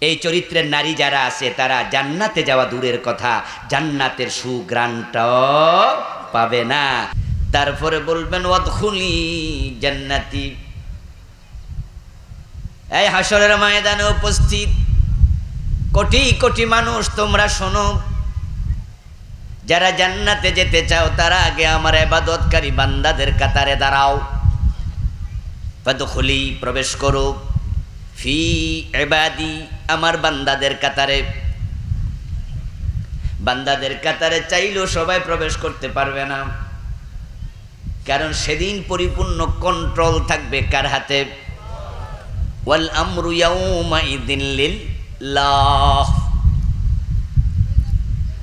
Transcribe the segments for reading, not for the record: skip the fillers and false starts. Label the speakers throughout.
Speaker 1: এই চরিত্রের নারী যারা আছে তারা জান্নাতে যাওয়া দূরের কথা, জান্নাতের সুগ্রাণটাও পাবে না। তারপরে বলবেন ওয়াদখুলি জান্নাতি। এই হাসরের ময়দানে উপস্থিত কোটি কোটি মানুষ, তোমরা শোনো, যারা জান্নাতে যেতে চাও তারা আগে আমার ইবাদতকারী বান্দাদের কাতারে দাঁড়াও। ফাদখুলি, প্রবেশ করো, ফি ইবাদি, আমার বান্দাদের কাতারে। বান্দাদের কাতারে চাইলেও সবাই প্রবেশ করতে পারবে না, কারণ সেদিন পরিপূর্ণ কন্ট্রোল থাকবে কার হাতে? ওয়াল আমরু ইয়াউমাইযিন লিল্লাহ,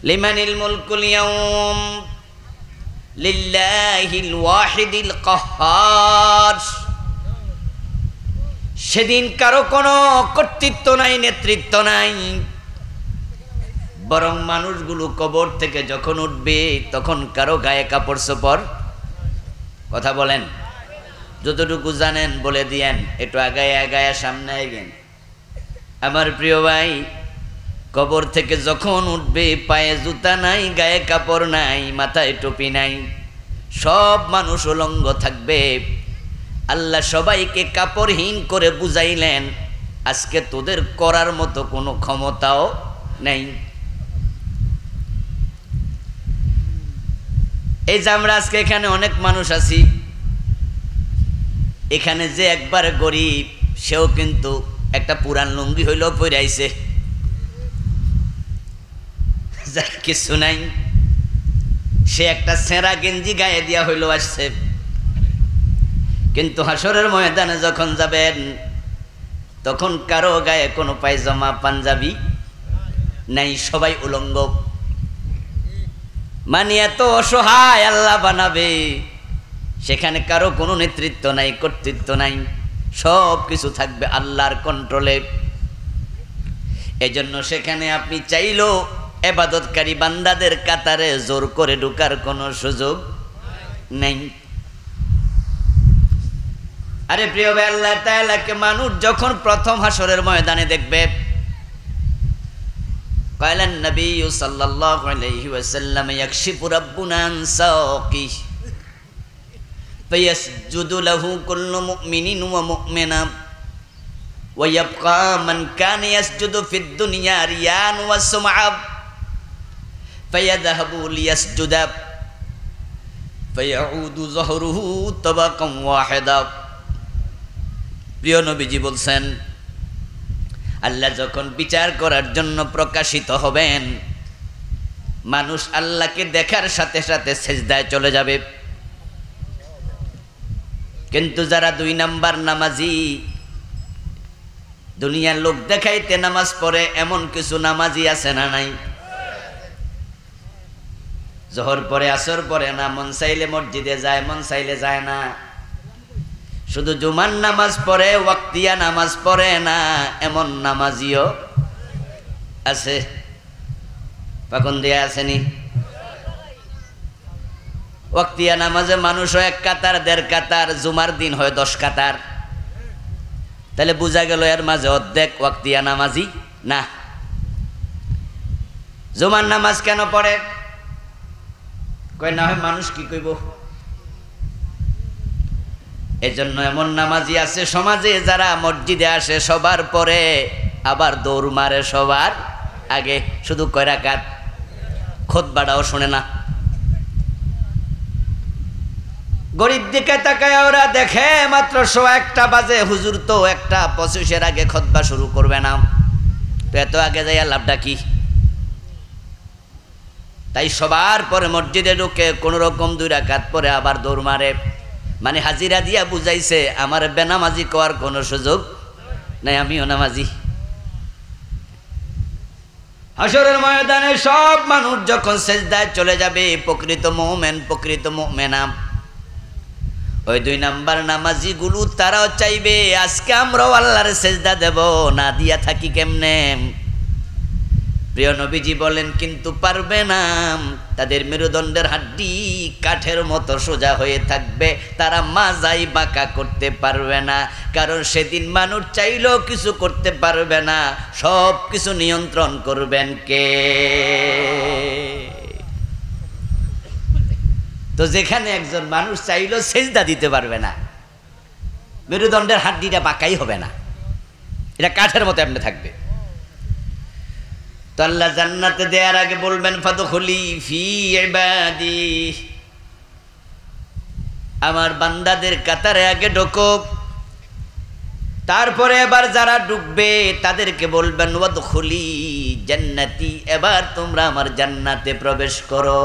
Speaker 1: লিমানিল মুলকুল ইয়াউম লিল্লাহিল ওয়াহিদিল কাহ্হার। সেদিন কারো কোনো কর্তৃত্ব নাই, নেতৃত্ব নাই, বরং মানুষগুলো কবর থেকে যখন উঠবে তখন কারো গায়ে কাপড় চোপড়, কথা বলেন, যতটুকু জানেন বলে দিয়েন, একটু আগায় আগায় সামনে আইবেন। আমার প্রিয় ভাই, কবর থেকে যখন উঠবে পায়ে জুতা নাই, গায়ে কাপড় নাই, মাথায় টুপি নাই, সব মানুষ উলঙ্গ থাকবে। আল্লাহ সবাইকে কাপড়হীন করে বুঝাইলেন, আজকে তোদের করার মতো কোনো ক্ষমতাও নেই। এই যে আমরা আজকে এখানে অনেক মানুষ আছি, এখানে যে একবার গরিব সেও কিন্তু একটা পুরান লুঙ্গি হইলেও পরে আইছে, যার কিছু নাই, সে একটা ছেঁড়া গেঞ্জি গায়ে দিয়া হইলেও আসছে। কিন্তু হাসরের ময়দানে যখন যাবেন তখন কারো গায়ে কোনো পায়জামা পাঞ্জাবি নাই, সবাই উলঙ্গ। মানে এত অসহায় আল্লাহ বানাবে, সেখানে কারো কোনো নেতৃত্ব নাই, কর্তৃত্ব নাই, সব কিছু থাকবে আল্লাহর কন্ট্রোলে। এজন্য সেখানে আপনি চাইলেও ইবাদতকারী বান্দাদের কাতারে জোর করে ঢোকার কোনো সুযোগ নেই। আরে প্রিয় ভাই, আল্লাহ তাআলাকে মানুষ যখন প্রথম হাসরের ময়দানে দেখবে, ক্বালান নবী সাল্লাল্লাহু আলাইহি ওয়াসাল্লাম, ইয়াকশিফু রাব্বুনা আন সাওকি ফায়াসজুদু লাহু কুল্লু মুমিনিন ওয়া মুমিনা ওয়া ইয়াবকা মান কানা ইয়াসজুদু ফিদ দুনিয়া রিয়ান ওয়া সুমআ ফায়াযহাবু লিয়াসজুদা ফায়াউদু যহরুহু তাবাকাম ওয়াহিদা। প্রিয় নবীজি বলছেন, আল্লাহ যখন বিচার করার জন্য প্রকাশিত হবেন, মানুষ আল্লাহকে দেখার সাথে সাথে সেজদায় চলে যাবে। কিন্তু যারা 2 নাম্বার নামাজি, দুনিয়ার লোক দেখাইতে নামাজ পড়ে, এমন কিছু নামাজি আছে না নাই? জোহর পরে আসর পরে না, মন চাইলে মসজিদে যায়, মন চাইলে যায় না, শুধু জুমার নামাজ পড়ে, ওয়াক্তিয়া নামাজ পড়ে না, এমন নামাজিও আছে। পাকুন দিয়া আসেনি? ওয়াক্তিয়া নামাজে মানুষ হয় 1 কাতার 1.5 কাতার, জুমার দিন হয় 10 কাতার। তাহলে বোঝা গেল এর মাঝে অর্ধেক ওয়াক্তিয়া নামাজি না। জুমার নামাজ কেন পড়ে? কয় না হয় মানুষ কি কইব। এজন্য এমন নামাজি আছে সমাজে, যারা মসজিদে আসে সবার পরে, আবার দৌড় মারে সবার আগে, শুধু কয় রাকাত, খুতবাটাও শোনে না। গরিব দিকে তাকায় ওরা দেখে মাত্র 1:01 বাজে, হুজুর তো 1:25 আগে খুতবা শুরু করবে না, তো এত আগে যাইয়া লাভটা কি? তাই সবার পরে মসজিদে ঢুকে কোনো রকম 2 রাকাত পরে আবার দৌড় মারে। মানে হাজিরা দিয়া বুঝাইছে, আমার বেনামাজি কোয়ার কোনো সুযোগ নাই, আমিও নামাজি। হাসরের ময়দানে সব মানুষ যখন সেজদায় চলে যাবে, প্রকৃত মুমিন, প্রকৃত মুমিনা, ওই 2 নাম্বার নামাজি গুলো তারাও চাইবে আজকে আমরাও আল্লাহর সেজদা দেব, না দিয়া থাকি কেমনে? প্রিয় নবীজি বলেন, কিন্তু পারবে না। তাদের মেরুদণ্ডের হাড্ডি কাঠের মতো সোজা হয়ে থাকবে, তারা মাজাই বাঁকা করতে পারবে না, কারণ সেদিন মানুষ চাইলেও কিছু করতে পারবে না, সব কিছু নিয়ন্ত্রণ করবেন কে? তো যেখানে একজন মানুষ চাইলেও সেজদা দিতে পারবে না, মেরুদণ্ডের হাড্ডিটা বাঁকাই হবে না, এটা কাঠের মতো এমনি থাকবে। তো আল্লাহ জান্নাতে দেওয়ার আগে বলবেন ফাদখুলি ফি ইবাদি, আমার বান্দাদের কাতারে আগে ঢোকো। তারপরে এবার যারা ঢুকবে তাদেরকে বলবেন ওয়াদখুলি জান্নাতি, এবার তোমরা আমার জান্নাতে প্রবেশ করো।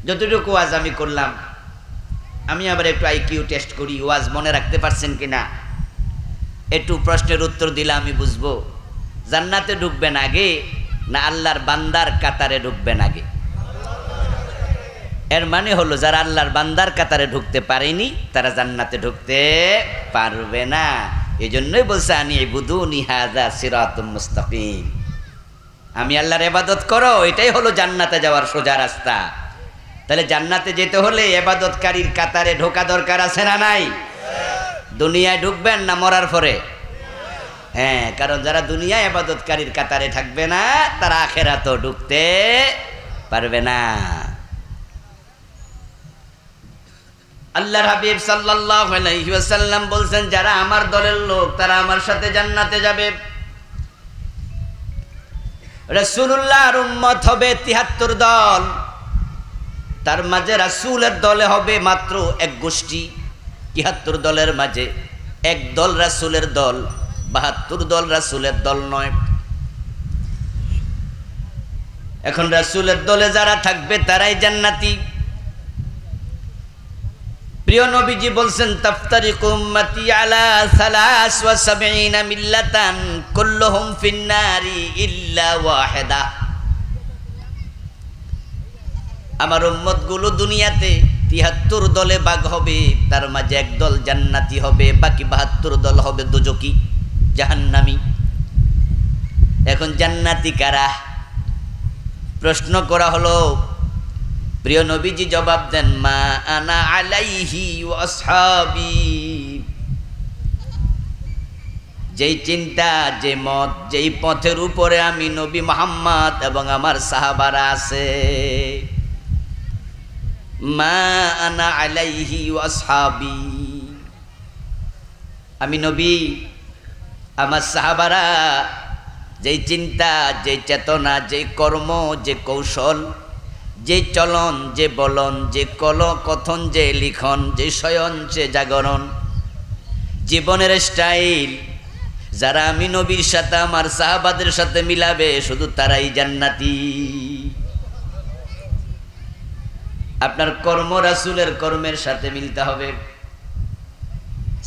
Speaker 1: যতটুকু ওয়াজ আমি করলাম, আমি আবার একটু আইকিউ টেস্ট করি, ওয়াজ মনে রাখতে পারছেন কিনা। একটু প্রশ্নের উত্তর দিলে আমি বুঝবো জান্নাতে ঢুকবেন আগে না আল্লাহর বান্দার কাতারে ঢুকবেন আগে। এর মানে হলো যারা আল্লাহর বান্দার কাতারে ঢুকতে পারেনি তারা জান্নাতে ঢুকতে পারবে না। এই জন্যই বলছে আনি ইবুদুনি হাযা সিরাতুম মুস্তাকিম, আমি আল্লাহর ইবাদত করো, এটাই হলো জান্নাতে যাওয়ার সোজা রাস্তা। তাহলে জান্নাতে যেতে হলে ইবাদতকারীর কাতারে ঢোকা দরকার আছে না নাই? দুনিয়ায় ঢুকবেন না মরার পরে? হ্যাঁ, কারণ যারা দুনিয়ায় ইবাদতকারীর কাতারে থাকবে না তারা আখিরাতেও ঢুকতে পারবে না। আল্লাহর হাবিব সাল্লাল্লাহু আলাইহি ওয়াসাল্লাম বলছেন যারা আমার দলের লোক তারা আমার সাথে জান্নাতে যাবে। রাসূলুল্লাহর উম্মত হবে ৭৩ দল, তার মাঝে রাসূলের দলে হবে মাত্র এক গোষ্ঠী। ৭৩ দলের মাঝে এক দল রাসূলের দল, ৭২ দল রাসূলের দল নয়। এখন রাসূলের দলে যারা থাকবে তারাই জান্নাতি। প্রিয় নবীজি বলছেন তাফতারিকু উম্মতি আলা ৭৩ মিল্লাতান কুল্লুহুম ফিন্নারি ইল্লা ওয়াহিদা। আমার উম্মতগুলো দুনিয়াতে ৭৩ দলে ভাগ হবে, তার মাঝে এক দল জান্নাতি হবে, বাকি ৭২ দল হবে দোজকি, জাহান্নামী। এখন জান্নাতি কারা? প্রশ্ন করা হলো। প্রিয় নবীজি জবাব দেন মা আনা আলাইহি ওয়া আসহাবি। যেই চিন্তা, যে মত, যেই পথের উপরে আমি নবী মুহাম্মদ এবং আমার সাহাবারা আছে, মা আনা আলাইহি ওয়া আসহাবি, আমি নবী, আমার সাহাবারা যেই চিন্তা, যে চেতনা, যে কর্ম, যে কৌশল, যে চলন, যে বলন, যে কথন, যে লিখন, যে শয়ন, যে জাগরণ, জীবনের স্টাইল, যারা আমি নবীর সাথে আমার সাহাবাদের সাথে মিলাবে শুধু তারাই জান্নাতি। আপনার কর্ম রাসূলের কর্মের সাথে মিলতে হবে।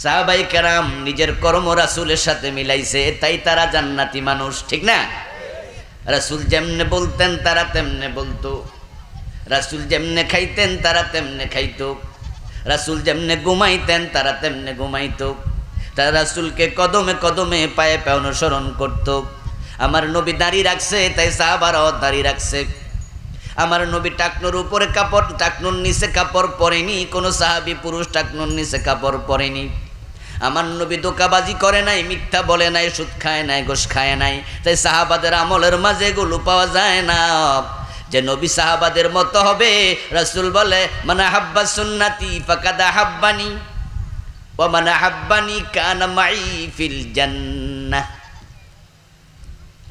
Speaker 1: সাহাবাই কেরাম নিজের কর্ম রাসূলের সাথে মিলাইছে, তাই তারা জান্নাতি মানুষ, ঠিক না? রাসূল যেমনে বলতেন তারা তেমনে বলতো, রাসূল যেমনে খাইতেন তারা তেমনে খাইতো, রাসূল যেমনে ঘুমাইতেন তারা তেমনে ঘুমাইতো, তারা রাসূলকে কদমে কদমে পায়ে পায়ে অনুসরণ করত। আমার নবী দাড়ি রাখছে তাই সাহাবারাও দাড়ি রাখছে। আমার নবী টাকনুর উপরে কাপড়, টাকনুর নিচে কাপড় পরেনি, কোনো সাহাবী পুরুষ টাকনুর নিচে কাপড় পরেনি। আমার নবী ধোঁকাবাজি করে নাই, মিথ্যা বলে নাই, সুদ খায় নাই, ঘুষ খায় নাই, তাই সাহাবাদের আমলের মাঝে এগুলো পাওয়া যায় না। যে নবী সাহাবাদের মতো হবে, রাসূল বলে মান আহাব্বা সুন্নতি ফাকাদ আহাব্বানি ওয়া মান আহাব্বানি কানা মাই ফিল জান্নাহ।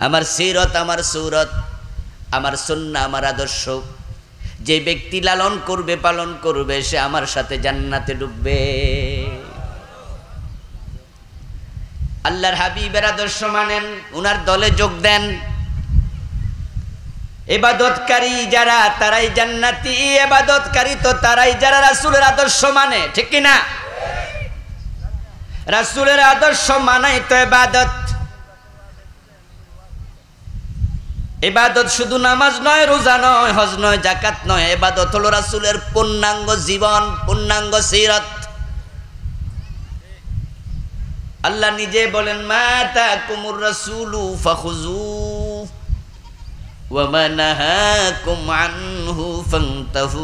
Speaker 1: আমার সিরত, আমার সুরত, আমার সুন্নাহ, আমার আদর্শ যে ব্যক্তি লালন করবে, পালন করবে, সে আমার সাথে জান্নাতে ঢুকবে। আল্লাহর হাবিবের আদর্শ মানেন, উনার দলে যোগ দেন। ইবাদতকারী যারা তারাই জান্নাতি, ইবাদতকারী তো তারাই যারা রাসূলের আদর্শ মানে, ঠিক কি না? রাসূলের আদর্শ মানাই তো ইবাদত। ইবাদত শুধু নামাজ নয়, রোজা নয়, হজ নয়, যাকাত নয়, ইবাদত হলো রাসূলের পূর্ণাঙ্গ জীবন, পূর্ণাঙ্গ সিরাত। আল্লাহ নিজে বলেন মা তাকুমুর রাসূলু ফাখুযু, ওয়া মা নাহাকুম আনহু ফান্তাহু।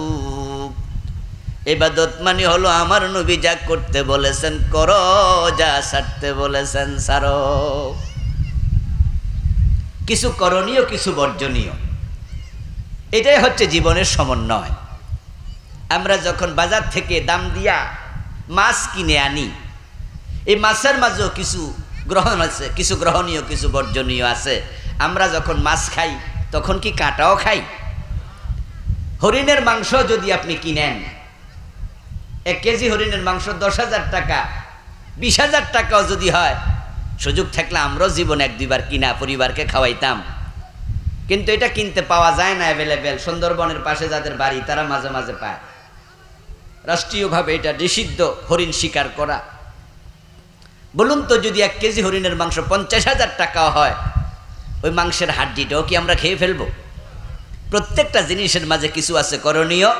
Speaker 1: ইবাদত মানে হলো আমার নবী যা করতে বলেছেন করো, যা ছাড়তে বলেছেন ছাড়ো। কিছু করণীয়, কিছু বর্জনীয়, এটাই হচ্ছে জীবনের সমন্বয়। আমরা যখন বাজার থেকে দাম দিয়া মাছ কিনে আনি, এই মাছের মাঝেও কিছু গ্রহণ আছে, কিছু গ্রহণীয়, কিছু বর্জনীয় আছে। আমরা যখন মাছ খাই তখন কি কাঁটাও খাই? হরিণের মাংস যদি আপনি কিনেন, 1 কেজি হরিণের মাংস 10,000 টাকা, 20,000 টাকাও যদি হয়, সুযোগ থাকলে আমরাও জীবনে 1-2 বার কিনা পরিবারকে খাওয়াইতাম। কিন্তু এটা কিনতে পাওয়া যায় না অ্যাভেলেবেল। সুন্দরবনের পাশে যাদের বাড়ি তারা মাঝে মাঝে পায়। রাষ্ট্রীয়ভাবে এটা নিষিদ্ধ হরিণ শিকার করা। বলুন তো, যদি 1 কেজি হরিণের মাংস 50,000 টাকাও হয়, ওই মাংসের হাড্ডিটাও কি আমরা খেয়ে ফেলবো? প্রত্যেকটা জিনিসের মাঝে কিছু আছে করণীয়,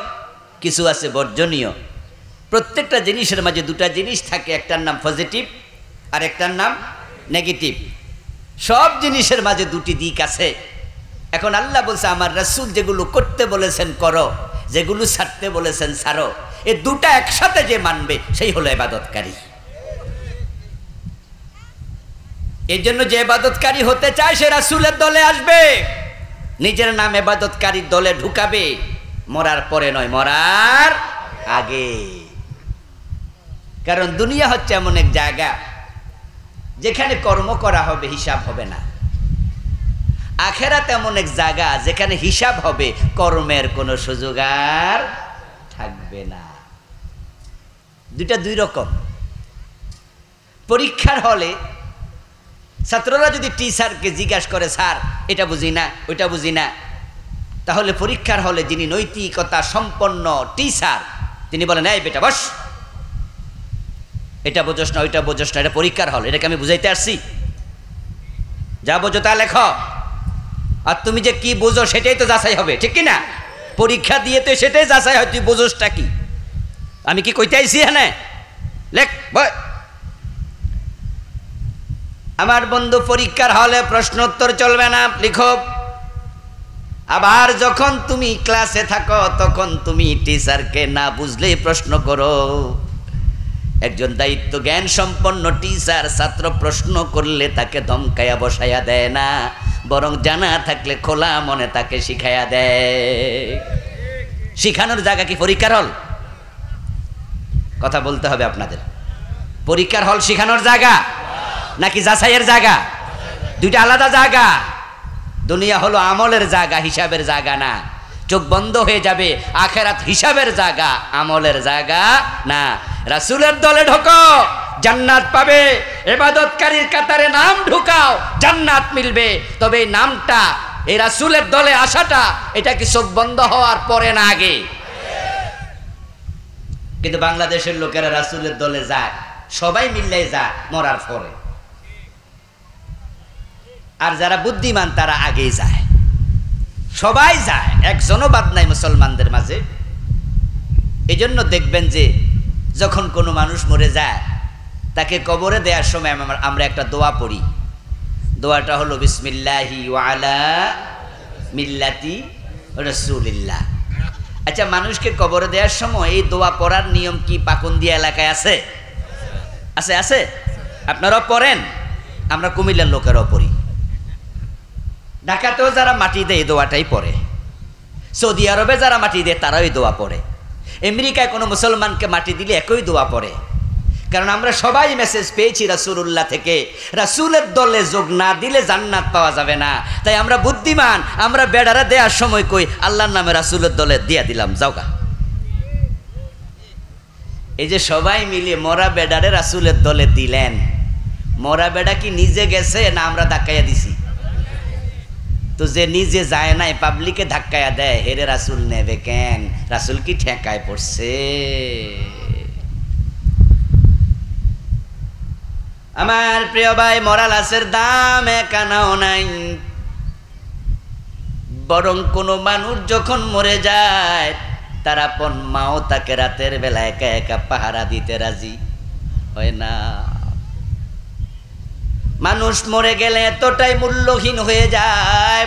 Speaker 1: কিছু আছে বর্জনীয়। প্রত্যেকটা জিনিসের মাঝে 2টা জিনিস থাকে, একটার নাম পজিটিভ আর একটার নাম নেগেটিভ। সব জিনিসের মাঝে 2টি দিক আছে। এখন আল্লাহ বলছে আমার রাসূল যেগুলো করতে বলেছেন করো, যেগুলো ছাড়তে বলেছেন ছাড়ো। এই 2টা একসাথে যে মানবে সেই হলো ইবাদতকারী। এর জন্য যে ইবাদতকারী হতে চায় সে রাসূলের দলে আসবে, নিজের নাম ইবাদতকারীর দলে ঢুকাবে, মরার পরে নয়, মরার আগে। কারণ দুনিয়া হচ্ছে এমন এক জায়গা যেখানে কর্ম করা হবে, হিসাব হবে না। আখেরাত এমন এক জায়গা যেখানে হিসাব হবে, কর্মের কোনো সুযোগ আর থাকবে না। 2টা 2 রকম। পরীক্ষার হলে ছাত্ররা যদি টিচারকে জিজ্ঞাসা করে স্যার এটা বুঝি না, ওইটা বুঝি না, তাহলে পরীক্ষার হলে যিনি নৈতিকতা সম্পন্ন টিচার তিনি বলেন এই বেটা বস, এটা বোঝোস না, ওইটা বোঝোস না, এটা পরীক্ষার হল, এটাকে আমি বুঝাইতে আসছি, যা বোঝো তা লেখো। আর তুমি যে কি বুঝো সেটাই তো যাচাই হবে, ঠিক কি না? পরীক্ষা দিয়ে তো সেটাই যাচাই হয় তুই বুঝোসটা কি। আমি কি কইতে আইছি? হ্যাঁ লেখ বয়। আমার বন্ধু, পরীক্ষার হলে প্রশ্ন উত্তর চলবে না, লিখো। আবার যখন তুমি ক্লাসে থাকো তখন তুমি টিচারকে না বুঝলেই প্রশ্ন করো। একজন দায়িত্ব জ্ঞান সম্পন্ন টিচার ছাত্র প্রশ্ন করলে তাকে ধমকায়া বসায়া দেয় না, বরং জানা থাকলে খোলা মনে তাকে শিখাইয়া দেয়। শিখানোর জায়গা কি পরীক্ষার হল? কথা বলতে হবে আপনাদের। পরীক্ষার হল শিখানোর জায়গা নাকি যাচাইয়ের জায়গা? 2টা আলাদা জায়গা। দুনিয়া হলো আমলের জায়গা, হিসাবের জায়গা না। চোখ বন্ধ হয়ে যাবে, আখেরাত হিসাবের জায়গা, আমলের জায়গা না। রাসূলের দলে ঢোকো, জান্নাত পাবে। ইবাদতকারীর কাতারে নাম ঢুকাও, জান্নাত মিলবে। তবে এই নামটা, এই রাসূলের দলে আসাটা, এটা কি চোখ বন্ধ হওয়ার পরে না আগে? কিন্তু বাংলাদেশের লোকেরা রাসূলের দলে যায়, সবাই মিললে যায় মরার পরে। আর যারা বুদ্ধিমান তারা আগেই যায়, সবাই যায়, একজনও বাদ নাই মুসলমানদের মাঝে। এই জন্য দেখবেন যে যখন কোনো মানুষ মরে যায় তাকে কবরে দেওয়ার সময় আমরা একটা দোয়া পড়ি। দোয়াটা হলো বিসমিল্লাহি ওয়া আলা মিল্লাতি রাসূলিল্লাহ। আচ্ছা, মানুষকে কবরে দেওয়ার সময় এই দোয়া পড়ার নিয়ম কি পাকুন্দিয়া এলাকায় আছে? আছে আছে? আপনারাও পড়েন? আমরা কুমিল্লার লোকেরাও পড়ি। ঢাকাতেও যারা মাটি দেয় এই দোয়াটাই পড়ে। সৌদি আরবে যারা মাটি দেয় তারাও এই দোয়া পড়ে। আমেরিকায় কোনো মুসলমানকে মাটি দিলে একই দোয়া পড়ে। কারণ আমরা সবাই মেসেজ পেয়েছি রাসূলুল্লাহ থেকে, রাসূলের দলে যোগ না দিলে জান্নাত পাওয়া যাবে না। তাই আমরা বুদ্ধিমান, আমরা বেড়ারা দেওয়ার সময় কই আল্লাহর নামে রাসূলের দলে দিয়া দিলাম, যাওগা। এই যে সবাই মিলে মরা বেড়ারে রাসূলের দলে দিলেন, মরা বেড়া কি নিজে গেছে না আমরা ধাক্কাইয়া দিছি? তো যে নিজে যায় নাই, পাবলিকে ধাক্কায়া দেয়, হেরে রাসূল নেবে কেন? রাসূল কি ঠেকায় পড়ছে? আমার প্রিয় ভাই, মরা লাশের দাম একানাও নাই। বরং কোনো মানুষ যখন মরে যায় তার আপন মাও তাকে রাতের বেলা একা একা পাহারা দিতে রাজি হয় না। মানুষ মরে গেলে এতটাই মূল্যহীন হয়ে যায়,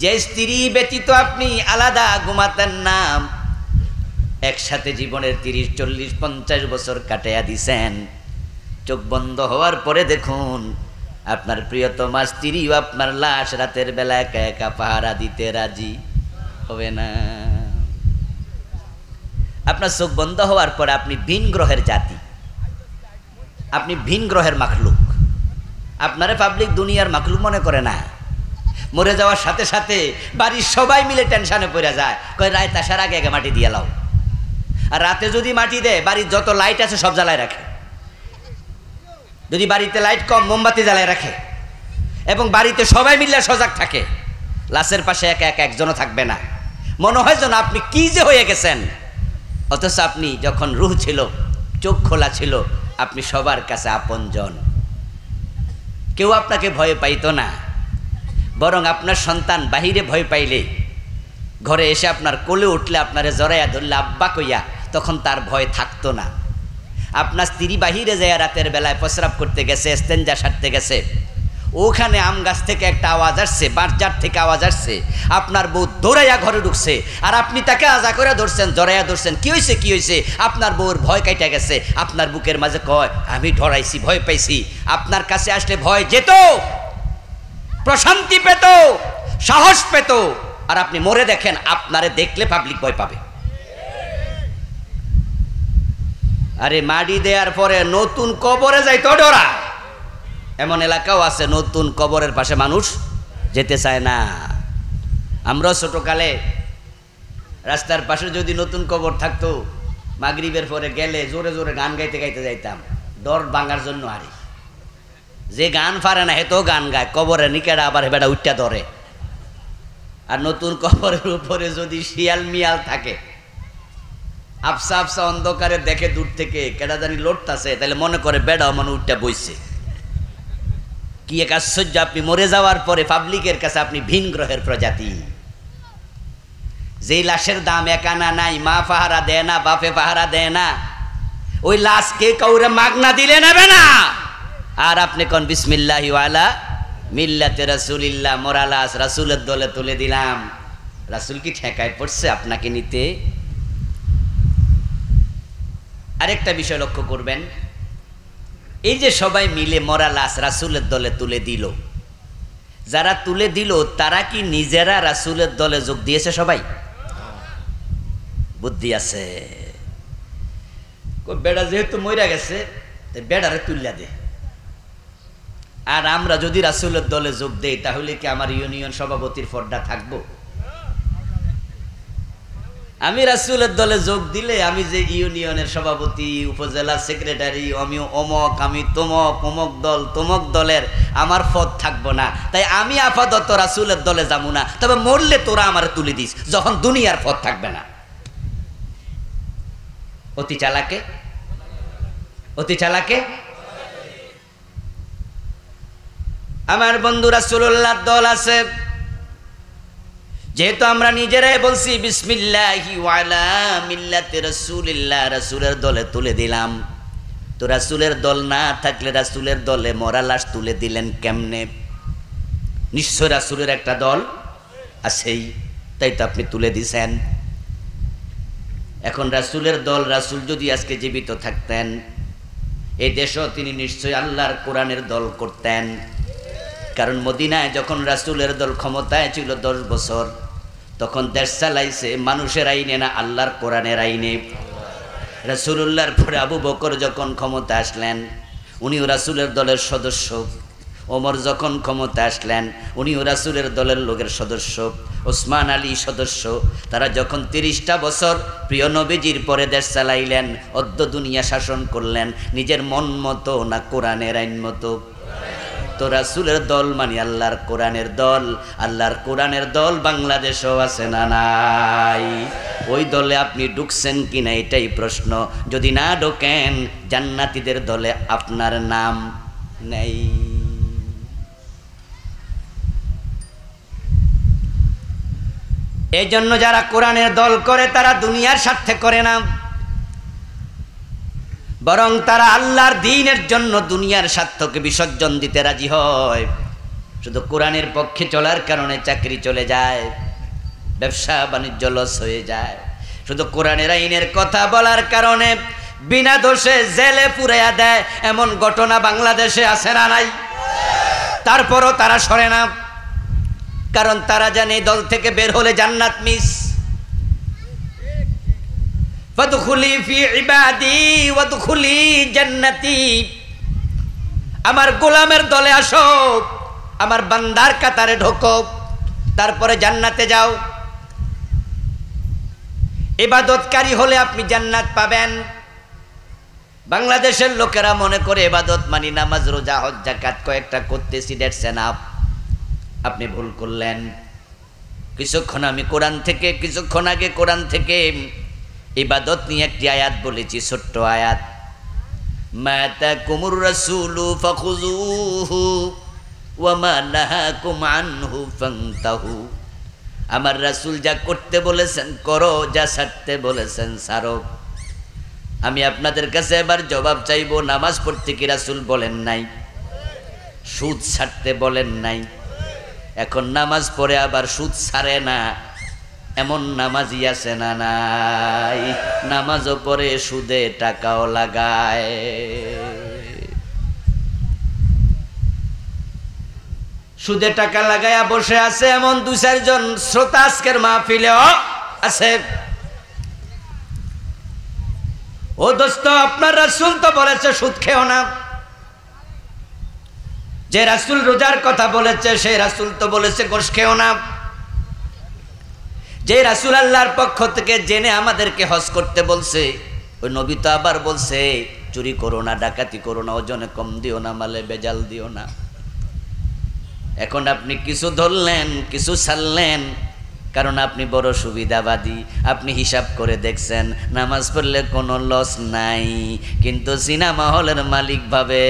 Speaker 1: যে স্ত্রী ব্যতীত আপনি আলাদা ঘুমাতেন না, একসাথে জীবনের 30, 40, 50 বছর কাটাইয়া দিছেন, চোখ বন্ধ হওয়ার পরে দেখুন আপনার প্রিয়তমা স্ত্রীও আপনার লাশ রাতের বেলা একা একা পাহারা দিতে রাজি হবে না। আপনার চোখ বন্ধ হওয়ার পরে আপনি ভিন গ্রহের জাতি, আপনি ভিন গ্রহের মাখলুক। আপনারে পাবলিক দুনিয়ার মাখলুক মনে করে না। মরে যাওয়ার সাথে সাথে বাড়ির সবাই মিলে টেনশনে পড়ে যায়, কয় রাত আসার আগে আগে মাটি দিয়ে লাও। আর রাতে যদি মাটি দেয়, বাড়ির যত লাইট আছে সব জ্বালায় রাখে। যদি বাড়িতে লাইট কম, মোমবাতি জ্বালায় রাখে। এবং বাড়িতে সবাই মিলে সজাগ থাকে। লাশের পাশে একা একা একজনও থাকবে না। মনে হয় যেন আপনি কি যে হয়ে গেছেন, অথচ আপনি যখন রুহ ছিল, চোখ খোলা ছিল, আপনি সবার কাছে আপনজন। কেউ আপনাকে ভয় পাইতো না, বরং আপনার সন্তান বাহিরে ভয় পাইলে, ঘরে এসে আপনার কোলে উঠলে, আপনারে জড়াইয়া ধরলে আব্বা কইয়া, তখন তার ভয় থাকতো না। আপনার স্ত্রী বাহিরে যায় রাতের বেলায় প্রস্রাব করতে গেছে, ইস্তেঞ্জা সারতে গেছে, ওখানে আম গাছ থেকে একটা আওয়াজ আসছে, বাঁশঝাড় থেকে আওয়াজ আসছে, আপনার বউ দৌড়াইয়া ঘরে ঢুকছে, আর আপনি তাকে আজা করে ধরছেন, জড়াইয়া ধরছেন। কি হয়েছে কি হয়েছে? আপনার বউর ভয় কাইটা গেছে। আপনার বুকের মাঝে কয়, আমি ডরাইছি, ভয় পাইছি। আপনার কাছে আসলে ভয় যেত, প্রশান্তি পেত, সাহস পেত। আর আপনি মরে দেখেন, আপনারে দেখলে পাবলিক ভয় পাবে। আরে মাটি দেওয়ার পরে নতুন কবরে যাইতো ডরা। এমন এলাকাও আছে নতুন কবরের পাশে মানুষ যেতে চায় না। আমরা ছোটকালে রাস্তার পাশে যদি নতুন কবর থাকতো, মাগরিবের পরে গেলে জোরে জোরে গান গাইতে গাইতে যাইতাম, ডর ভাঙার জন্য। আরে যে গান পারে না হেতো গান গায়, কবরে নিকেরা আবার বেড়া উঠটা ধরে। আর নতুন কবরের উপরে যদি শিয়াল মিয়াল থাকে, আফসা আফসা অন্ধকারে দেখে দূর থেকে কেডা জানি লড়তাছে, তাহলে মনে করে বেড়াও মনে উঠটা বইছে। কি এক আশ্চর্য! আপনি মরে যাওয়ার পরে পাবলিকের কাছে আপনি ভিন গ্রহের প্রজাতি। যেই লাশের দাম 1 আনা নাই, মা পাহারা দেয় না, বাপে পাহারা দেয় না, ওই লাশ কে কাউরে মাগনা দিলে নেবে না। আর আপনি কোন বিসমিল্লাহি ওয়ালা মিল্লাতে রাসূলিল্লাহ, মোরা লাশ রাসূলের দলে তুলে দিলাম। রাসূল কি ঠেকায় পড়ছে আপনাকে নিতে? আরেকটা বিষয় লক্ষ্য করবেন, এই যে সবাই মিলে মরা লাশ রাসূলের দলে তুলে দিল, যারা তুলে দিল তারা কি নিজেরা রাসূলের দলে যোগ দিয়েছে? সবাই বুদ্ধি আছে। বেড়া যেহেতু মইরা গেছে, বেড়ারে তুল্লা দে। আর আমরা যদি রাসূলের দলে যোগ দেই, তাহলে কি আমার ইউনিয়ন সভাপতির পর্দা থাকবো? আমি রাসূলের দলে যোগ দিলে আমি যে ইউনিয়নের সভাপতি, উপজেলা সেক্রেটারি, আমি অমক, আমি তমক, অমক দল তমক দলের, আমার পদ থাকবো না। তাই আমি আপাতত রাসূলের দলে যাবো না, তবে মরলে তোরা আমার তুলে দিস, যখন দুনিয়ার পদ থাকবে না। অতি চালাকে, অতি চালাকে। আমার বন্ধু রাসূলুল্লাহর দল আছে, যেহেতু আমরা নিজেরাই বলছি বিসমিল্লাহি ওয়ালা মিল্লাতি রাসূলিল্লাহ, রাসূলের দলে তুলে দিলাম। তো রাসূলের দল না থাকলে রাসূলের দলে মরা লাশ তুলে দিলেন কেমনে? নিশ্চয় রাসূলের একটা দল আছেই, তাই তো আপনি তুলে দিছেন। এখন রাসূলের দল, রাসূল যদি আজকে জীবিত থাকতেন, এই দেশও তিনি নিশ্চয় আল্লাহর কোরআনের দল করতেন। কারণ মদিনায় যখন রাসূলের দল ক্ষমতায় ছিল 10 বছর, তখন দেশ চালাইছে মানুষের আইনে না, আল্লাহর কোরআনের আইনে। রাসূলুল্লাহর পরে আবু বকর যখন ক্ষমতা আসলেন, উনিও রাসূলের দলের সদস্য। ওমর যখন ক্ষমতা আসলেন, উনিও রাসূলের দলের লোকের সদস্য। ওসমান আলী সদস্য। তারা যখন 30টা বছর প্রিয় নবীজির পরে দেশ চালাইলেন, অদ্য দুনিয়া শাসন করলেন, নিজের মন মতো না কোরআনের আইন মতো? তো রাসূলের দল মানে আল্লাহর কোরআনের দল। আল্লাহর কোরআনের দল বাংলাদেশেও আছে না নাই? ওই দলে আপনি ঢুকছেন কিনা এটাই প্রশ্ন। যদি না ঢোকেন, জান্নাতীদের দলে আপনার নাম নেই। এই জন্য যারা কোরআনের দল করে তারা দুনিয়ার স্বার্থে করে না, বরং তারা আল্লাহর দ্বীনের জন্য দুনিয়ার স্বার্থকে বিসর্জন দিতে রাজি হয়। শুধু কোরআনের পক্ষে চলার কারণে চাকরি চলে যায়, ব্যবসা বাণিজ্য লস হয়ে যায়। শুধু কোরআনের আইনের কথা বলার কারণে বিনা দোষে জেলে পুরাইয়া দেয়, এমন ঘটনা বাংলাদেশে আছে না নাই? তারপরও তারা সরে না, কারণ তারা জানে দল থেকে বের হলে জান্নাত মিস। ফাদখুলি ফি ইবাদি ওয়াদখুলি জান্নাতি, আমার গোলামের দলে আসো, আমার বান্দার কাতারে ঢোকো, তারপরে জান্নাতে যাও। ইবাদতকারী হলে আপনি জান্নাত পাবেন। বাংলাদেশের লোকেরা মনে করে ইবাদত মানে নামাজ, রোজা, হজ, যাকাত কয়েকটা করতেছি, দ্যাটস এনাফ। আপনি ভুল করলেন। কিছুক্ষণ আগে কোরআন থেকে ইবাদত নিয়ে একটি আয়াত বলেছি, ছোট্ট আয়াত, মা তাকুমুর রাসূলু ফাখুযুহু ওয়া মা নাহাকুম আনহু ফান্তাহু। আমার রাসূল যা করতে বলেছেন করো, যা ছাড়তে বলেছেন ছাড়ো। আমি আপনাদের কাছে এবার জবাব চাইব, নামাজ পড়তে কি রাসূল বলেন নাই? সুদ ছাড়তে বলেন নাই? এখন নামাজ পড়ে আবার সুদ ছাড়ে না, এমন নামাজি আছে না নাই? নামাজও পড়ে, সুদে টাকাও লাগায়। সুদে টাকা লাগায়া বসে আছে এমন 2-4 জন শ্রোতা আজকের মাহফিলেও আছে। ও দোস্ত, আপনার রাসূল তো বলেছে সুদ খেও না। যে রাসূল রোজার কথা বলেছে সেই রাসূল তো বলেছে গোশ খেও না। যে রাসূল আল্লাহর পক্ষ থেকে জেনে আমাদেরকে হজ করতে বলছে, ওই নবী তো আবার বলছে চুরি করো না, ডাকাতি করো না, ওজনে কম দিও না, মালে বেজাল দিও না। এখন আপনি কিছু ধরলেন, কিছু ছাড়লেন, কারণ আপনি বড় সুবিধাবাদী। আপনি হিসাব করে দেখছেন নামাজ পড়লে কোনো লস নাই, কিন্তু সিনেমা হলের মালিক ভাবে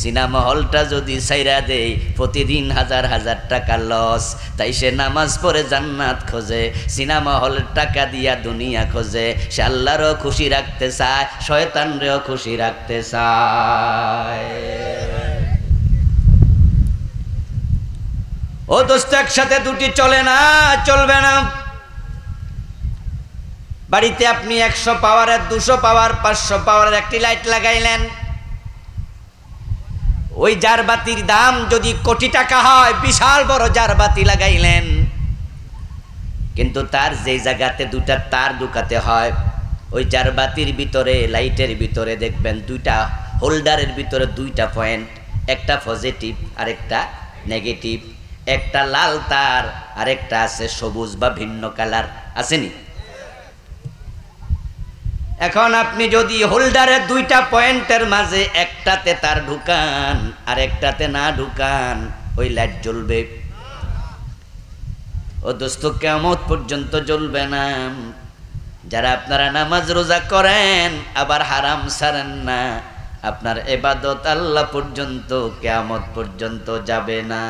Speaker 1: সিনেমা হলটা যদি ছাইরা দেয় প্রতিদিন হাজার হাজার টাকা লস, তাই সে নামাজ পড়ে জান্নাত খোঁজে, সিনেমা হলের টাকা দিয়া দুনিয়া খোঁজে। সে আল্লাহরও খুশি রাখতে চায়, শয়তানরেও খুশি রাখতে চায়। ও দোস্ত, একসাথে দুটি চলে না, চলবে না। বাড়িতে আপনি 100 পাওয়ারের, 200 পাওয়ার, 500 পাওয়ারের একটি লাইট লাগাইলেন। ওই জারবাতির দাম যদি কোটি টাকা হয়, বিশাল বড় জারবাতি লাগাইলেন, কিন্তু তার যেই জায়গাতে 2টা তার ঢুকাতে হয়, ওই জারবাতির ভিতরে, লাইটের ভিতরে দেখবেন 2টা হোল্ডারের ভিতরে 2টা পয়েন্ট, একটা পজিটিভ আর একটা নেগেটিভ, একটা লাল তার আর একটা আছে সবুজ বা ভিন্ন কালার, আসেনি? এখন আপনি যদি হোল্ডারের 2টা পয়েন্টের মাঝে একটাতে তার ঢুকান আর একটাতে না ঢুকান, ওই লাইট জ্বলবে? ও দোস্ত, কিয়ামত পর্যন্ত জ্বলবে না। যারা আপনারা নামাজ রোজা করেন আবার হারাম ছাড়েন না, আপনার ইবাদত আল্লাহ পর্যন্ত, কিয়ামত পর্যন্ত যাবে না।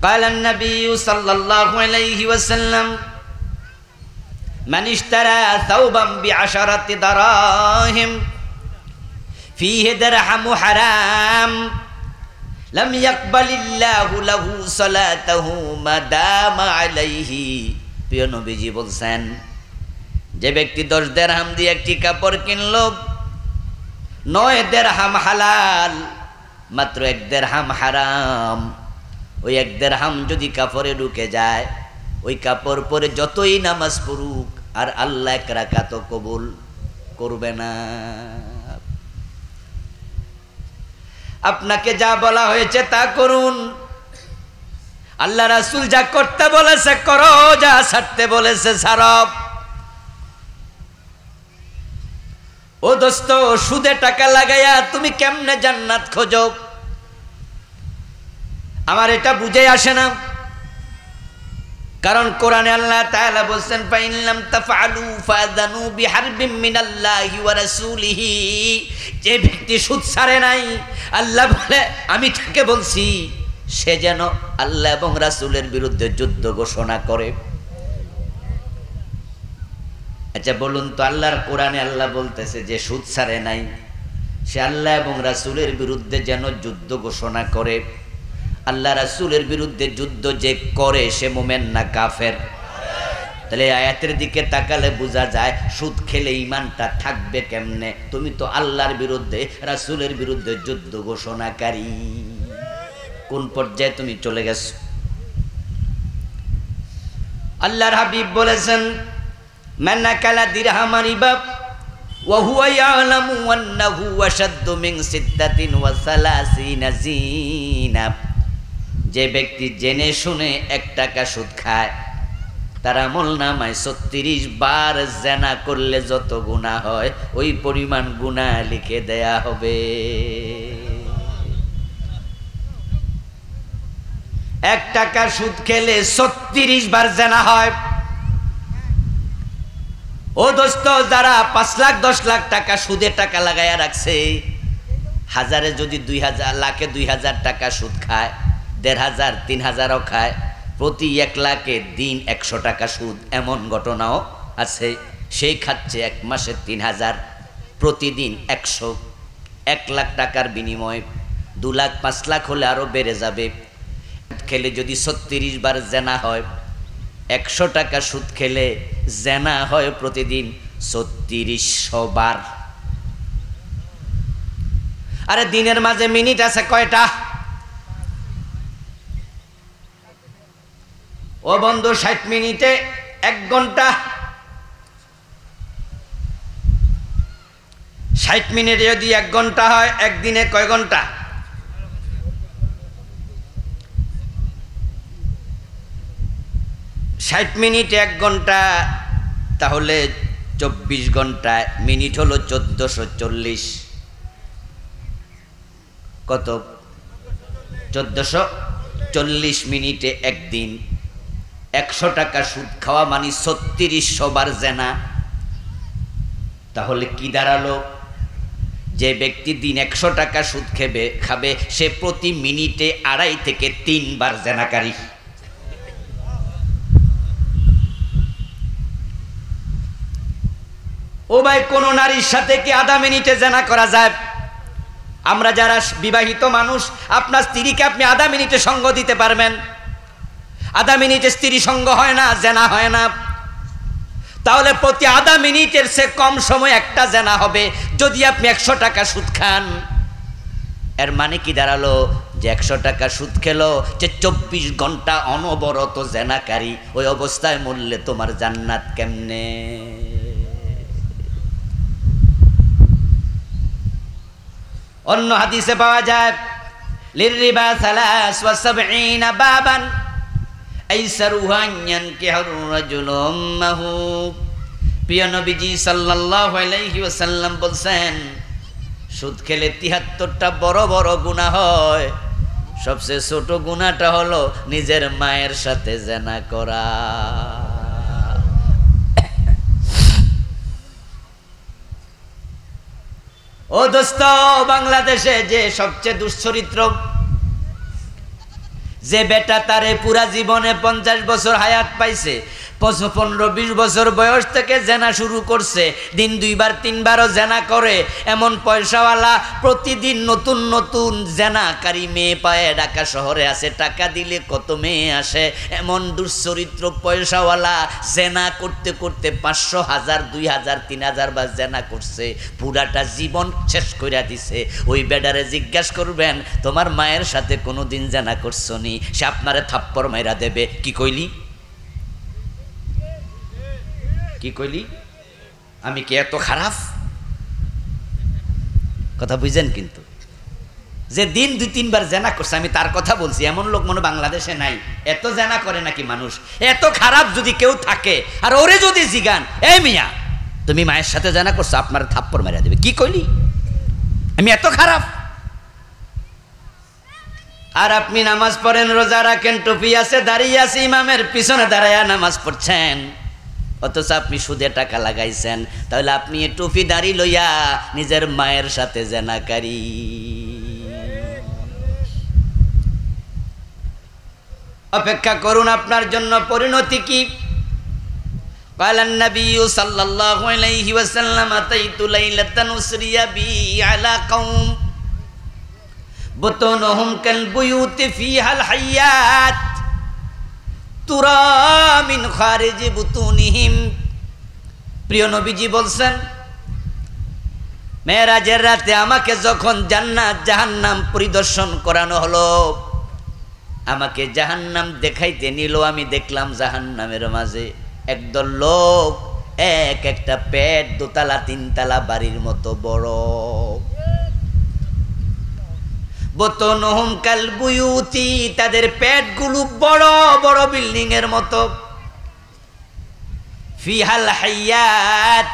Speaker 1: قال النبي صلى الله عليه وسلم من اشترى ثوبا ب10 دراهم فيه درهم حرام لم يقبل الله له صلاته ما دام عليه। প্রিয় নবীজি বলছেন, যে ব্যক্তি 10 দিরহাম দিয়ে একটি কাপড় কিনলো, 9 দিরহাম হালাল, মাত্র 1 দিরহাম হারাম। ওই 1 দিরহাম যদি কাপড়ে ঢুকে যায়, ওই কাপড় পরে যতই নামাজ পড়ুক আর আল্লাহ 1 রাকাত কবুল করবে না। আপনাকে যা বলা হয়েছে তা করুন, আল্লাহ রাসূল যা করতে বলেছে করো, যা ছাড়তে বলেছে ছাড়ো। ও দোস্ত, সুদে টাকা লাগাইয়া তুমি কেমনে জান্নাত খোঁজো? আমার এটা বুঝে আসে না। কারণ কোরআনে আল্লাহ তাআলা বলেন, ফাইন লাম তাফআলু ফাযানু বিহারবিম মিনাল্লাহি ওয়া রাসূলিহি। যে ব্যক্তি সুদ ছাড়ে নাই, আল্লাহ বলে আমি তাকে বলছি সে যেন আল্লাহ এবং রাসূলের বিরুদ্ধে যুদ্ধ ঘোষণা করে। আচ্ছা বলুন তো, আল্লাহর কোরআনে আল্লাহ বলতেছে যে সুদ ছাড়ে নাই, সে আল্লাহ এবং রাসূলের বিরুদ্ধে যেন যুদ্ধ ঘোষণা করে। আল্লাহ রাসূলের বিরুদ্ধে যুদ্ধ যে করে সে মুমিন না কাফের? তাহলে আয়াতের দিকে তাকালে বোঝা যায় সুদ খেলে ঈমানটা থাকবে কেমনে? তুমি তো আল্লাহর বিরুদ্ধে রাসূলের বিরুদ্ধে যুদ্ধ ঘোষণাকারী। কোন পর্যায়ে তুমি চলে গেছো? আল্লাহর হাবিব বলেছেন, মান আকালা দিরহামান রিবা ওয়া হুয়া ইয়ালামু আন্নাহু আশাদ্দু মিন সিত্তাতিন ওয়া সালাসিনা জিনা। যে ব্যক্তি জেনে শুনে 1 টাকা সুদ খায়, তার আমলনামায় 36 বার জিনা করলে যত গুনাহ হয় ওই পরিমাণ গুনাহ লিখে দেয়া হবে। 1 টাকা সুদ খেলে 36 বার জিনা হয়। ও দোস্ত, যারা 5 লাখ 10 লাখ টাকা সুদে টাকা লাগাইয়া রাখছে, হাজারে যদি 2000, লাখে 2000 টাকা সুদ খায়, 1500 3000ও খায়, প্রতি 1 লাখে দিন 100 টাকা সুদ, এমন ঘটনাও আছে। সেই খাচ্ছে 1 মাসে 3000, প্রতিদিন 100। 1 লাখ টাকার বিনিময়ে 2 লাখ 5 লাখ হলে আরো বেড়ে যাবে। খেলে যদি 36 বার জেনা হয়, 100 টাকা সুদ খেলে জেনা হয় প্রতিদিন 3600 বার। আরে দিনের মাঝে মিনিট আছে কয়টা? ও বন্ধু, 60 মিনিটে 1 ঘন্টা। 60 মিনিটে যদি 1 ঘন্টা হয়, একদিনে কয় ঘন্টা? 60 মিনিট 1 ঘন্টা, তাহলে 24 ঘন্টায় মিনিট হলো 1440। কত? 1440 মিনিটে একদিন। 100 টাকা সুদ খাওয়া মানে 3600 বার জেনা। তাহলে কি দাঁড়ালো? যে ব্যক্তি দিন 100 টাকা সুদ খাবে সে প্রতি মিনিটে 2.5 থেকে 3 বার জেনাকারী। ও ভাই, কোন নারীর সাথে কি আধা মিনিটে জেনা করা যায়? আমরা যারা বিবাহিত মানুষ, আপনার স্ত্রীকে আপনি আধা মিনিটে সঙ্গ দিতে পারবেন? আধা মিনিটে স্ত্রী সঙ্গ হয় না, জেনা হয় না। তাহলে প্রতি আধা মিনিটের সে কম সময় একটা জেনা হবে যদি আপনি 100 টাকা সুদ খান। এর মানে কি দাঁড়ালো? যে 100 টাকা সুদ খেলো, যে 24 ঘন্টা অনবরত জেনাকারী, ওই অবস্থায় মরলে তোমার জান্নাত কেমনে? অন্য হাদিসে পাওয়া যায়, লিররিবা 73 বাবান আইসারুহা ইয়ানকিহুর রাজুলু উম্মাহু। প্রিয় নবীজি সাল্লাল্লাহু আলাইহি ওয়াসাল্লাম বলছেন, সুদ খেলে 73টা বড় বড় গুনাহ হয়। সবচেয়ে ছোট গুনাহটা হলো নিজের মায়ের সাথে জিনা করা। ও দোস্ত, বাংলাদেশে যে সবচেয়ে দুশ্চরিত্র, যে বেটা তারে পুরা জীবনে 50 বছর হায়াত পাইছে, 15-20 বছর বয়স থেকে জেনা শুরু করছে, দিন 2 বার 3 বারও জেনা করে, এমন পয়সাওয়ালা প্রতিদিন নতুন নতুন জেনাকারী মেয়ে পায়। ঢাকা শহরে আছে, টাকা দিলে কত মেয়ে আসে। এমন দুশ্চরিত্র পয়সাওয়ালা জেনা করতে করতে 500, 1000, 2000, 3000 বার জেনা করছে, পুরাটা জীবন শেষ কইরা দিছে। ওই বেডারে জিজ্ঞাসা করবেন, তোমার মায়ের সাথে কোনোদিন জেনা করছো নি? সে আপনারে থাপ্পড় মাইরা দেবে। কি কইলি? কি কইলি? আমি কি এত খারাপ? কথা বুঝেন? কিন্তু যে দিন 2-3 বার জেনা করছে, আমি তার কথা বলছি। এমন লোক মনে বাংলাদেশে নাই। এত জেনা করে নাকি মানুষ? এত খারাপ যদি কেউ থাকে, আর ওরে যদি জিগান, এই মিয়া তুমি মায়ের সাথে জেনা করছো, আপনার থাপ্পড় মারা দেবে। কি কইলি? আমি এত খারাপ? আর আপনি নামাজ পড়েন, রোজা রাখেন, টুপি আছে, দাঁড়িয়ে আছে, ইমামের পিছনে দাঁড়ায়া নামাজ পড়ছেন, অথচ আপনি সুদে টাকা লাগাইছেন। তাহলে আপনি টুপি দাড়ি লইয়া নিজের মায়ের সাথে জেনাকারী। অপেক্ষা করুন, আপনার জন্য পরিণতি কি। قال النبي صلى الله عليه وسلم أتيت ليلة أسري بي على قوم بطونهم كالبيوت فيها الحيات ترى من خارج بطونهم প্রিয় নবীজি বলছেন মেরাজের রাতে আমাকে যখন জান্নাত জাহান্নাম পরিদর্শন করানো হলো আমাকে জাহান্নাম দেখাইতে নিল আমি দেখলাম জাহান্নামের মাঝে একদল লোক এক একটা পেট দোতলা তিনতলা বাড়ির মতো বড় বতনহুম কাল বুয়ুতি তাদের পেটগুলো বড় বড় বিল্ডিং এর মতো ফিহাল হায়াত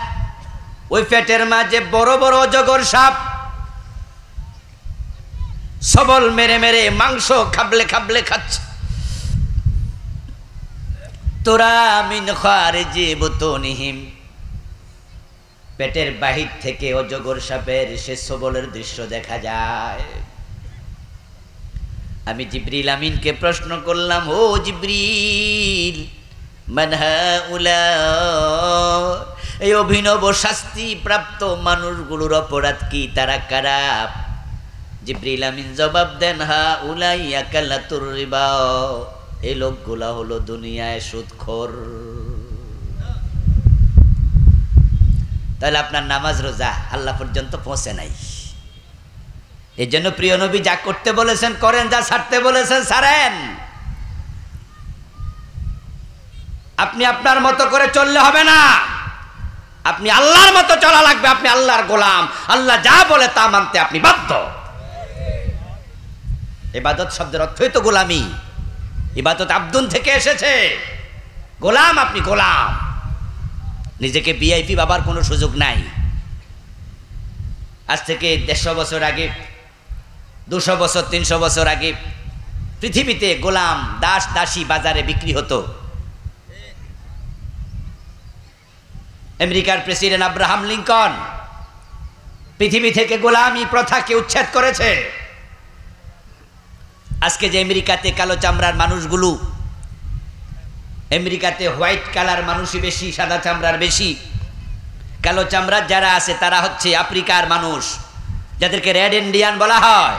Speaker 1: ওই পেটের মাঝে বড় বড় অজগর সাপ সবল মেরে মেরে মাংস খাবলে খাবলে খাচ্ছে তোরা মিন খারিজি বুতুনিহিম পেটের বাহির থেকে অজগর সাপের সে সবলের দৃশ্য দেখা যায় আমি জিবরিল আমিনকে প্রশ্ন করলাম ও জিবরিল মান হাউলা এই অভিনব শাস্তি প্রাপ্ত মানুষগুলোর অপরাধ কি তারা কারা জিবরিল আমিন জবাব দেন হাউলা ইয়াকালাতুর রিবা এই লোকগুলা হলো দুনিয়ায় সুদখোর তাহলে আপনার নামাজ রোজা আল্লাহ পর্যন্ত পৌঁছে নাই এই জন্য প্রিয় নবী যা করতে বলেছেন করেন যা ছাড়তে বলেছেন ছাড়েন আপনি আপনার মতো করে চললে হবে না আপনি আল্লাহর মতো চলা লাগবে আপনি আল্লাহর গোলাম আল্লাহ যা বলে তা মানতে আপনি বাধ্য ইবাদত শব্দের অর্থই তো গোলামি ইবাদত আব্দুন থেকে এসেছে গোলাম আপনি গোলাম নিজেকে ভিআইপি ভাবার কোনো সুযোগ নাই আজ থেকে 150 বছর আগে 200 বছর 300 বছর আগে পৃথিবীতে গোলাম দাস দাসী বাজারে বিক্রি হতো আমেরিকার প্রেসিডেন্ট আব্রাহাম লিঙ্কন পৃথিবী থেকে গোলামি প্রথাকে উচ্ছেদ করেছে আজকে যে আমেরিকাতে কালো চামড়ার মানুষগুলো আমেরিকাতে হোয়াইট কালার মানুষই বেশি সাদা চামড়ার বেশি কালো চামড়ার যারা আছে তারা হচ্ছে আফ্রিকার মানুষ যাদেরকে রেড ইন্ডিয়ান বলা হয়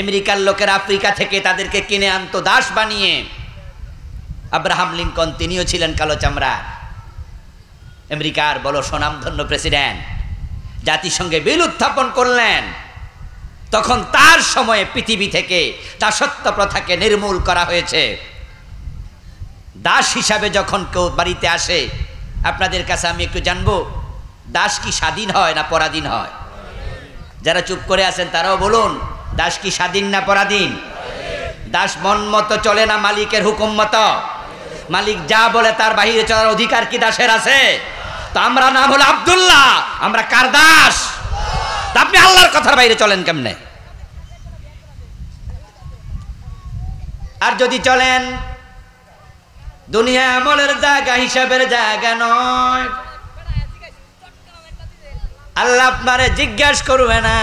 Speaker 1: আমেরিকার লোকের আফ্রিকা থেকে তাদেরকে কিনে আনতো দাস বানিয়ে আব্রাহাম লিঙ্কন তিনিও ছিলেন কালো চামড়া আমেরিকার বড় স্বনামধন্য প্রেসিডেন্ট জাতিসংঘে বিল উত্থাপন করলেন তখন তার সময়ে পৃথিবী থেকে দাসত্ব প্রথাকে নির্মূল করা হয়েছে দাস হিসাবে যখন কেউ বাড়িতে আসে আপনাদের কাছে আমি একটু জানবো দাস কি স্বাধীন হয় না পরাধীন হয় যারা চুপ করে আছেন তারাও বলুন দাস কি স্বাধীন না পরাধীন দাস মন মতো চলে না মালিকের হুকুম মতো মালিক যা বলে তার বাইরে চলার অধিকার কি দাসের আছে তো আমরা নাম হলো আব্দুল্লাহ আমরা কার দাস আপনি আল্লাহর কথার বাইরে চলেন কেমনে আর যদি চলেন দুনিয়া আমলের জায়গা হিসাবের জায়গা নয় আল্লাহ আপনারে জিজ্ঞাসা করবে না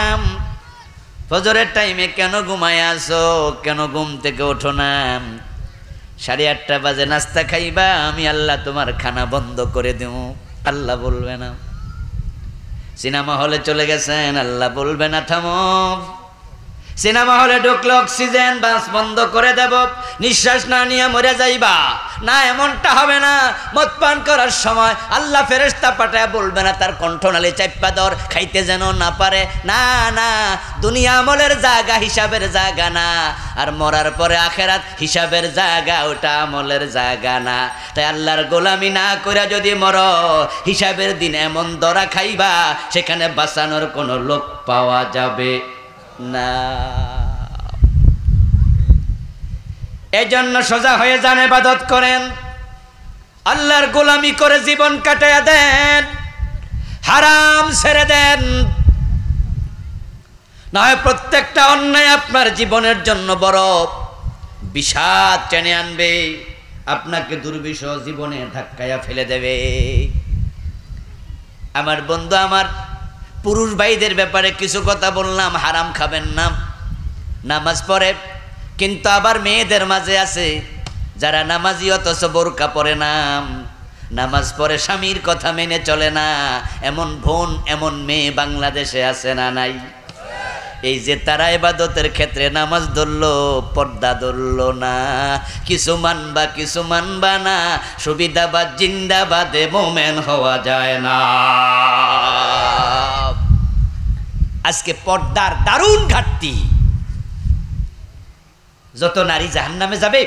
Speaker 1: ফজরের টাইমে কেন ঘুমায় আসো কেন ঘুম থেকে ওঠো না 8:30 বাজে নাস্তা খাইবা আমি আল্লাহ তোমার খানা বন্ধ করে দেব আল্লাহ বলবে না সিনেমা হলে চলে গেছেন আল্লাহ বলবে না থামো সিনেমা হলে ঢুকলে অক্সিজেন বাস বন্ধ করে দেব নিঃশ্বাস না নিয়ে মরে যাইবা না এমনটা হবে না মদ পান করার সময় আল্লাহ ফেরেশতা পাঠায় বলবে না তার কণ্ঠনালী চাপ্পা ধর খাইতে যেন না পারে না না দুনিয়া আমলের জায়গা হিসাবের জায়গা না আর মরার পরে আখেরাত হিসাবের জায়গা ওটা আমলের জায়গা না তাই আল্লাহর গোলামি না করে যদি মর হিসাবের দিন এমন দরা খাইবা সেখানে বাঁচানোর কোনো লোক পাওয়া যাবে না এজন্য সোজা হয়ে যান ইবাদত করেন আল্লাহর গোলামি করে জীবন কাটায়া দেন হারাম ছেড়ে দেন নয় প্রত্যেকটা অন্যায় আপনার জীবনের জন্য বড় বিষাদ টেনে আনবে আপনাকে দুর্বিষহ জীবনে ধাক্কায়া ফেলে দেবে আমার বন্ধু আমার পুরুষ ভাইদের ব্যাপারে কিছু কথা বললাম হারাম খাবেন না নামাজ পড়ে কিন্তু আবার মেয়েদের মাঝে আছে যারা নামাজি অথচ বোরকা পরে না নামাজ পড়ে স্বামীর কথা মেনে চলে না, এমন বোন এমন মেয়ে বাংলাদেশে আছে না নাই? এই যে তারা ইবাদতের ক্ষেত্রে নামাজ ধরলো, পর্দা ধরলো না, কিছু মানবা না, সুবিধাবাদ জিন্দাবাদে মোমেন হওয়া যায় না। আজকে পর্দার দারুণ ঘাটতি। যত নারী জাহান্নামে যাবে,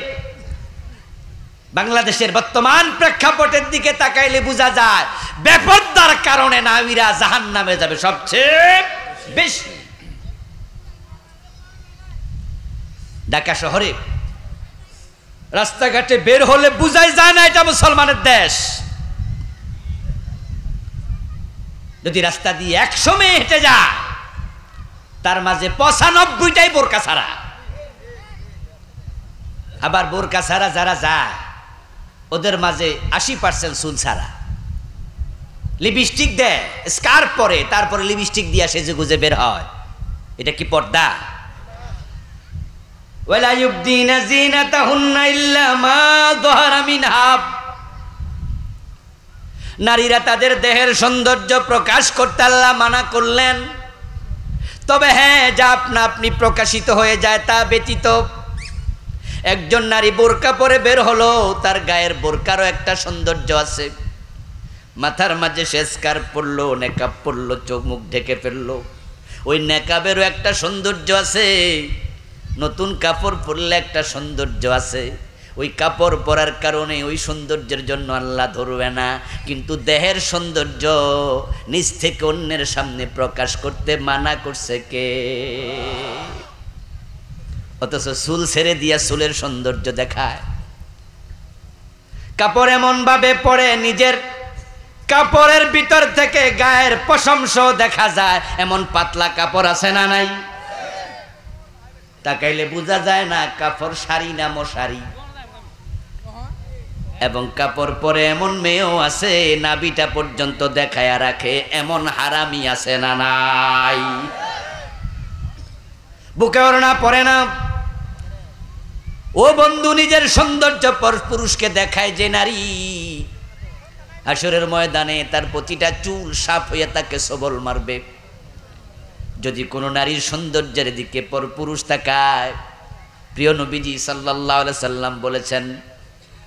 Speaker 1: বাংলাদেশের বর্তমান প্রেক্ষাপটের দিকে তাকাইলে বোঝা যায় বেপরদার কারণে নারীরা জাহান্নামে যাবে সবচেয়ে বেশি। ঢাকা শহরে রাস্তাঘাটে বের হলে বুঝাই যায় না এটা মুসলমানের দেশ। যদি রাস্তা দিয়ে 100 মেয়ে হেঁটে যায়, তার মাঝে 95টাই বোরকা ছাড়া। আবার বোরকা ছাড়া যারা যায় ওদের মাঝে 80% চুল ছাড়া। লিপস্টিক দেয়, স্কার্ফ পরে, তারপরে লিপস্টিক দিয়ে সেজে গুজে বের হয়। এটা কি পর্দা? ওয়ালা ইউবদিনা যিনাতাহুন্না ইল্লা মা যাহারা মিনহা। নারীরা তাদের দেহের সৌন্দর্য প্রকাশ করতে আল্লাহ মানা করলেন, তবে হ্যাঁ, যা আপনা আপনি প্রকাশিত হয়ে যায় তা ব্যতীত। একজন নারী বোরকা পরে বের হলো, তার গায়ের বোরকারও একটা সৌন্দর্য আছে। মাথার মাঝে সে স্কার্ফ পরলো, নেকাব পরলো, চোখ মুখ ঢেকে ফেললো, ওই নেকাবেরও একটা সৌন্দর্য আছে। নতুন কাপড় পরলে একটা সৌন্দর্য আছে। ওই কাপড় পরার কারণে ওই সৌন্দর্যের জন্য আল্লাহ ধরবে না, কিন্তু দেহের সৌন্দর্য নিজ থেকে অন্যের সামনে প্রকাশ করতে মানা করছে কে? অথচ চুল ছেড়ে দিয়া চুলের সৌন্দর্য দেখায়। কাপড় এমন ভাবে পরে নিজের কাপড়ের ভিতর থেকে গায়ের পশমস দেখা যায়, এমন পাতলা কাপড় আছে না নাই? তাকাইলে বোঝা যায় না কাপড় শাড়ি না মশারি। এবং কাপড় পরে এমন মেয়েও আছে নাভিটা পর্যন্ত দেখায়া রাখে, এমন হারামি আছে না নাই? বুকে ওড়না পরে না। ও বন্ধু, নিজের সৌন্দর্য পর পুরুষকে দেখায় যে নারী, হাসরের ময়দানে তার প্রতিটা চুল সাফ হয়ে তাকে সবল মারবে। যদি কোনো নারীর সৌন্দর্যের দিকে পর পুরুষ তাকায়, প্রিয় নবীজি সাল্লাল্লাহু আলাইহি সাল্লাম বলেছেন,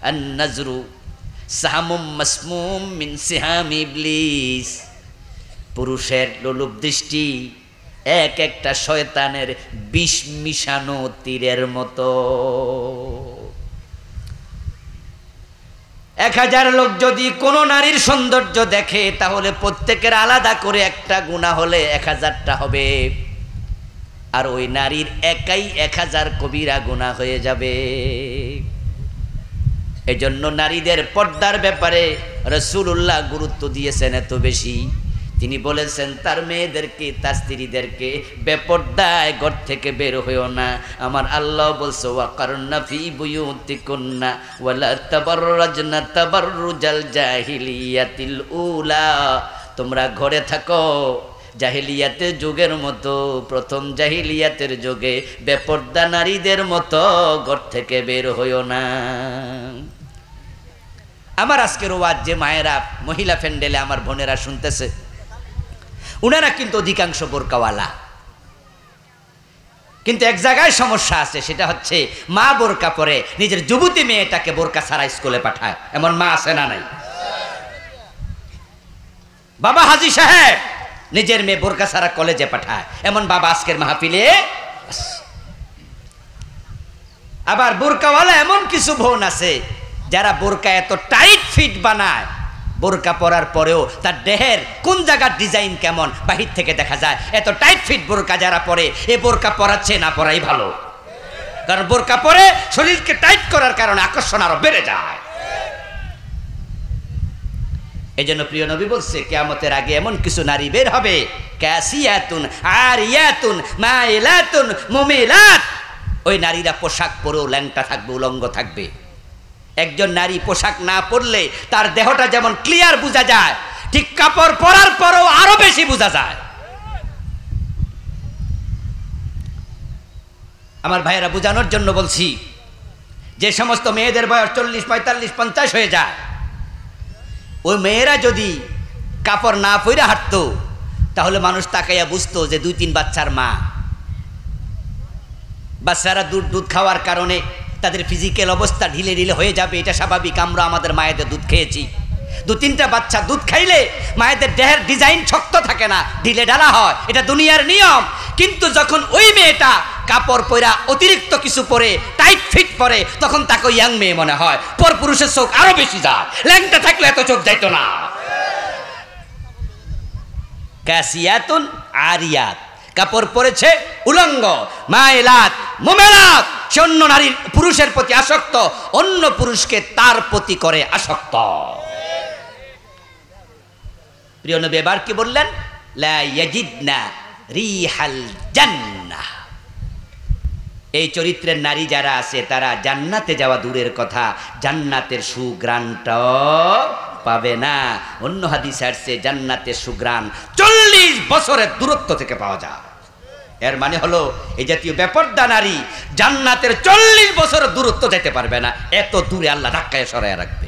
Speaker 1: আন-নাজরু সাহামুম মাসমুম মিন সিহামি ইবলিস। পুরুষের লোলুপ দৃষ্টি এক একটা শয়তানের বিষ মিশানো তীরের মতো। 1000 লোক যদি কোনো নারীর সৌন্দর্য দেখে, তাহলে প্রত্যেকের আলাদা করে একটা গুনাহ হলে 1000টা হবে, আর ওই নারীর একাই 1000 কবিরা গুনাহ হয়ে যাবে। এজন্য নারীদের পর্দার ব্যাপারে রাসূলুল্লাহ গুরুত্ব দিয়েছেন এত বেশি। তিনি বলেছেন তার মেয়েদেরকে, তার স্ত্রীদেরকে বেপর্দায় ঘর থেকে বের হইও না। আমার আল্লাহ বলছে, ওয়াকারনা ফি বুয়ুতিকুন্না ওয়ালা তাবাররাজনা তাবাররুজাল জাহিলিয়াতিল উলা। তোমরা ঘরে থাকো জাহিলিয়াতের যুগের মতো, প্রথম জাহিলিয়াতের যুগে বেপর্দা নারীদের মতো ঘর থেকে বের হইও না। আমার আজকের ওয়াজ যে মায়েরা মহিলা প্যান্ডেলে আমার বোনেরা শুনতেছে, উনারা কিন্তু অধিকাংশ বোরকাওয়ালা। কিন্তু এক জায়গায় সমস্যা আছে, সেটা হচ্ছে মা বোরকা পরে নিজের যুবতী মেয়েটাকে বোরকা ছাড়া স্কুলে পাঠায়। এমন মা আছে না নাই? বাবা হাজী সাহেব নিজের মেয়ে বোরকা ছাড়া কলেজে পাঠায়, এমন বাবা আজকের মাহফিলে। আবার বোরকাওয়ালা এমন কিছু বোন আছে যারা বোরকা এত টাইট ফিট বানায়, বোরকা পরার পরেও তার দেহের কোন জায়গার ডিজাইন কেমন বাহির থেকে দেখা যায়। এত টাইট ফিট বোরকা যারা পরে, এ বোরকা পরাচ্ছে না পরাই ভালো। কারণ বোরকা পরে শরীরকে টাইট করার কারণে আকর্ষণ আরো বেড়ে যায়। এই জন্য প্রিয় নবী বলছে, কিয়ামতের আগে এমন কিছু নারী বের হবে, কাসিয়াতুন আরিয়াতুন মাইলাতুন মুমিলাত। ওই নারীরা পোশাক পরেও ল্যাংটা থাকবে, উলঙ্গ থাকবে। একজন নারী পোশাক না পরলে তার দেহটা যেমন ক্লিয়ার বোঝা যায়, ঠিক কাপড় পরার পরেও আরো বেশি বোঝা যায়। আমার ভাইয়েরা, বোঝানোর জন্য বলছি, যে সমস্ত মেয়েদের বয়স 40, 45, 50 হয়ে যায়, ওই মেয়েরা যদি কাপড় না পরে হাঁটতো তাহলে মানুষ তাকাইয়া বুঝতো যে 2-3 বাচ্চার মা। বাচ্চারা দুধ খাওয়ার কারণে তাদের ফিজিক্যাল অবস্থা ঢিলে ঢিলে হয়ে যাবে, এটা স্বাভাবিক। আমরা আমাদের মায়েদের দুধ খেয়েছি। 2-3টা বাচ্চা দুধ খাইলে মায়েদের দেহের ডিজাইন শক্ত থাকে না, ঢিলে ঢালা হয়, এটা দুনিয়ার নিয়ম। কিন্তু যখন ওই মেয়েটা কাপড় পরা অতিরিক্ত কিছু পরে, টাইট ফিট পরে, তখন তাকে ইয়াং মেয়ে মনে হয়। পর পুরুষের চোখ আরো বেশি যায়, ল্যাংটা থাকলে এত চোখ যাইতো না। কাসিয়াতুন আরিয়াত, কাপড় পরেছে উলঙ্গ, মাইলাত মুমিনাত, সে অন্য নারীর পুরুষের প্রতি আসক্ত, অন্য পুরুষকে তার প্রতি করে আসক্ত। প্রিয় নবী এবার কি বললেন? লা ইয়াজিদনা রিহাল জান্নাহ। এই চরিত্রের নারী যারা আছে তারা জান্নাতে যাওয়া দূরের কথা, জান্নাতের সুগ্রাণটাও পাবে না। অন্য হাদিস আসছে জান্নাতের সুগ্রাণ 40 বছরের দূরত্ব থেকে পাওয়া যায়। এর মানে হলো এই জাতীয় বেপরদা নারী জান্নাতের 40 বছরের দূরত্ব যেতে পারবে না, এত দূরে আল্লাহ ধাক্কায় সরায় রাখবে।